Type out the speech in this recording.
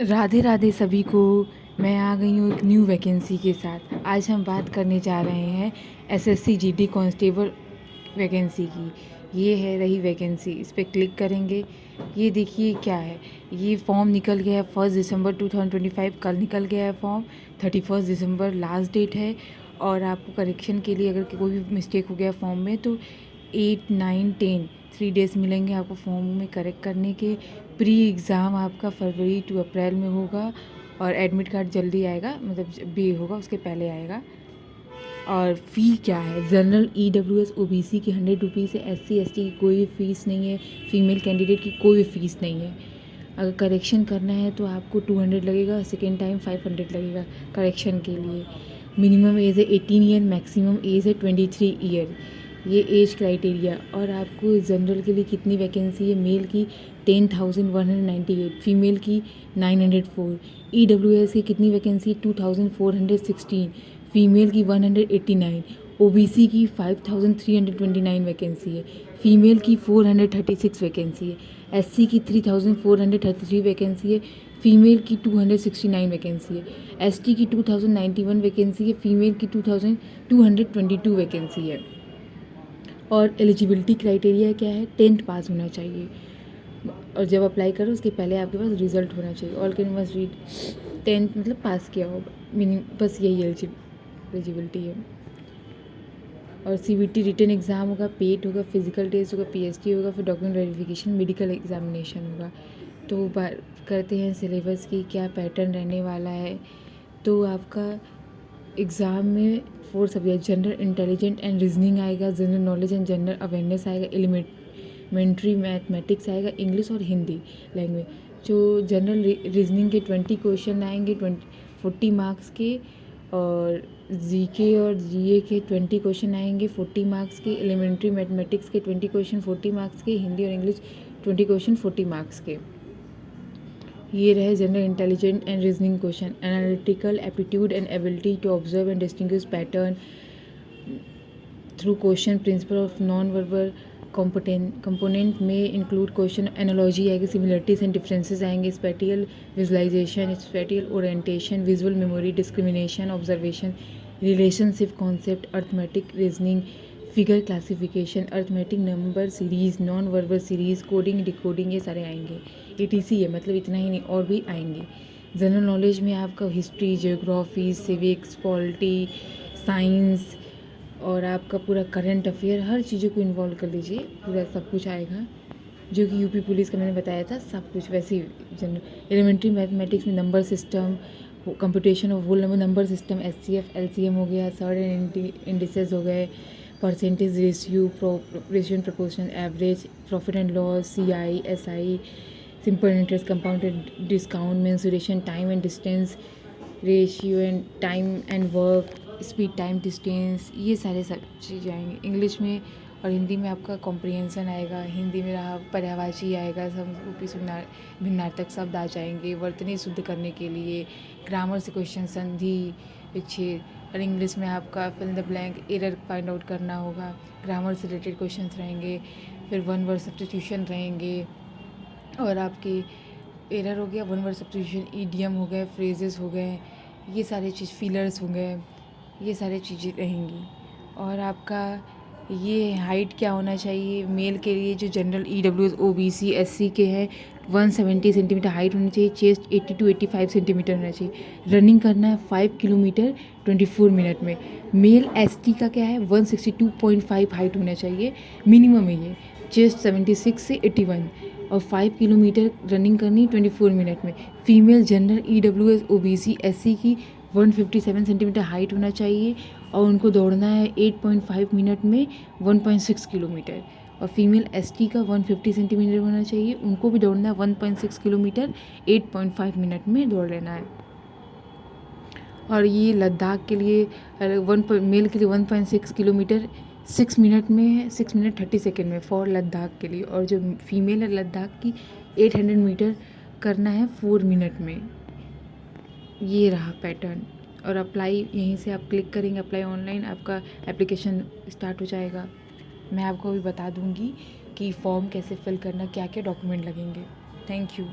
राधे राधे सभी को। मैं आ गई हूँ एक न्यू वैकेंसी के साथ। आज हम बात करने जा रहे हैं एसएससी जीडी कांस्टेबल वैकेंसी की। ये है रही वैकेंसी, इस पर क्लिक करेंगे। ये देखिए क्या है, ये फॉर्म निकल गया है 1 दिसंबर 2025, कल निकल गया है फॉर्म। 31 दिसंबर लास्ट डेट है। और आपको करेक्शन के लिए अगर कोई भी मिस्टेक हो गया फॉर्म में तो 8, 9, 10 3 डेज़ मिलेंगे आपको फॉर्म में करेक्ट करने के। प्री एग्ज़ाम आपका फरवरी टू अप्रैल में होगा और एडमिट कार्ड जल्दी आएगा, मतलब जब भी होगा उसके पहले आएगा। और फ़ी क्या है, जनरल EWS OBC की 100 रुपीज़ है। SC ST की कोई फ़ीस नहीं है। फीमेल कैंडिडेट की कोई फ़ीस नहीं है। अगर करेक्शन करना है तो आपको 200 लगेगा, सेकेंड टाइम 500 लगेगा करेक्शन के लिए। मिनिमम एज है 18 ईयर, मैक्सिमम एज है 23 ईयर। ये एज क्राइटेरिया। और आपको जनरल के लिए कितनी वैकेंसी है, मेल की 10,198, फीमेल की 904। EWS की कितनी वैकेंसी, 2,416, फीमेल की 189। OBC की 5,329 वैकेंसी है, फीमेल की 436 वैकेंसी है। SC की 3,433 वैकेंसी है, फीमेल की 269 वैकेंसी है। ST की 2,091 वैकेंसी है, फीमेल की 2,222 वैकेंसी है। और एलिजिबिलिटी क्राइटेरिया क्या है, 10th पास होना चाहिए। और जब अप्लाई करो उसके पहले आपके पास रिजल्ट होना चाहिए। All can must read 10th मतलब पास किया होगा, मीनिंग बस यही एलिजिबिलिटी है। और CBT रिटन एग्ज़ाम होगा, पेट होगा, फिजिकल टेस्ट होगा, PST होगा, फिर डॉक्यूमेंट वेरिफिकेशन, मेडिकल एग्जामिनेशन होगा। तो बात करते हैं सिलेबस की, क्या पैटर्न रहने वाला है। तो आपका एग्ज़ाम में 4 subject, general intelligent and reasoning आएगा, general knowledge and general awareness आएगा, एलिमेंट्री मैथमेटिक्स आएगा, इंग्लिश और हिंदी लैंग्वेज। जो जनरल रीजनिंग के 20 क्वेश्चन आएंगे, 40 मार्क्स के। और GK और GA के 20 क्वेश्चन आएंगे, 40 मार्क्स के। एलिमेंट्री मैथमेटिक्स के 20 क्वेश्चन, 40 मार्क्स के। हिंदी और इंग्लिश 20 क्वेश्चन, 40 मार्क्स के। ये रहे general intelligent and reasoning question. Analytical aptitude and ability to observe and distinguish pattern through question, principal of non verbal component में इंक्लूड क्वेश्चन, एनालॉजी आएगी, similarities and differences आएंगे, spatial visualisation, spatial orientation, visual memory, discrimination, observation, relationship concept, arithmetic reasoning, figure classification, arithmetic number series, non verbal series, coding, decoding, ये सारे आएंगे। ETC है, मतलब इतना ही नहीं और भी आएंगे। जनरल नॉलेज में आपका history, geography, civics, polity, science और आपका पूरा करंट अफेयर, हर चीज़ों को इन्वॉल्व कर लीजिए, पूरा सब कुछ आएगा। जो कि UP पुलिस का मैंने बताया था सब कुछ वैसे ही। जनरल एलिमेंट्री मैथमेटिक्स में number system, computation of whole number system, SCF LCM हो गया, सर्ड एंड इंडिसेस हो गए, percentage ratio, ratio and proportion, average, profit and loss, CI SI, simple interest, compounded discount, mensuration, time and distance, ratio and time and work, speed time distance, ये सारे सब चीज़ें आएंगे English में। और हिंदी में आपका कॉम्प्रिहेंसन आएगा, हिंदी में रहा पर्यायवाची आएगा, समरूपी भिन्नार्थक शब्द आ जाएंगे, वर्तनी शुद्ध करने के लिए, ग्रामर से क्वेश्चन, संधि विच्छेद। और इंग्लिश में आपका fill the blank, error find out करना होगा, ग्रामर से रिलेटेड क्वेश्चन रहेंगे, फिर वन वर्ड सब्स्टिट्यूशन रहेंगे। और आपकी एरर हो गया, वन वर्ड सब्स्टिट्यूशन, ईडियम हो गए, फ्रेजेस हो गए, ये सारे चीज़, फिलर्स हो गए, ये सारी चीज़ें रहेंगी। और आपका ये हाइट क्या होना चाहिए, मेल के लिए जो जनरल EWS OBC SC के हैं 170 सेंटीमीटर हाइट होनी चाहिए, चेस्ट 80 to 85 सेंटीमीटर होना चाहिए। रनिंग करना है 5 किलोमीटर 24 मिनट में। मेल ST का क्या है, 162.5 हाइट होना चाहिए, मिनिमम है ये। चेस्ट 76 से 81 और 5 किलोमीटर रनिंग करनी 24 मिनट में। Female general EWS OBC SC की 157 सेंटीमीटर हाइट होना चाहिए और उनको दौड़ना है 8.5 मिनट में 1.6 किलोमीटर। और फीमेल ST का 150 सेंटीमीटर होना चाहिए, उनको भी दौड़ना है 1.6 किलोमीटर 8.5 मिनट में दौड़ लेना है। और ये लद्दाख के लिए मेल के लिए 1.6 किलोमीटर 6 मिनट में है, 6 मिनट 30 सेकेंड में फॉर लद्दाख के लिए। और जो फीमेल है लद्दाख की 800 मीटर करना है 4 मिनट में। ये रहा पैटर्न। और अप्लाई यहीं से आप क्लिक करेंगे, अप्लाई ऑनलाइन, आपका एप्लीकेशन स्टार्ट हो जाएगा। मैं आपको अभी बता दूंगी कि फॉर्म कैसे फिल करना, क्या क्या डॉक्यूमेंट लगेंगे। Thank you.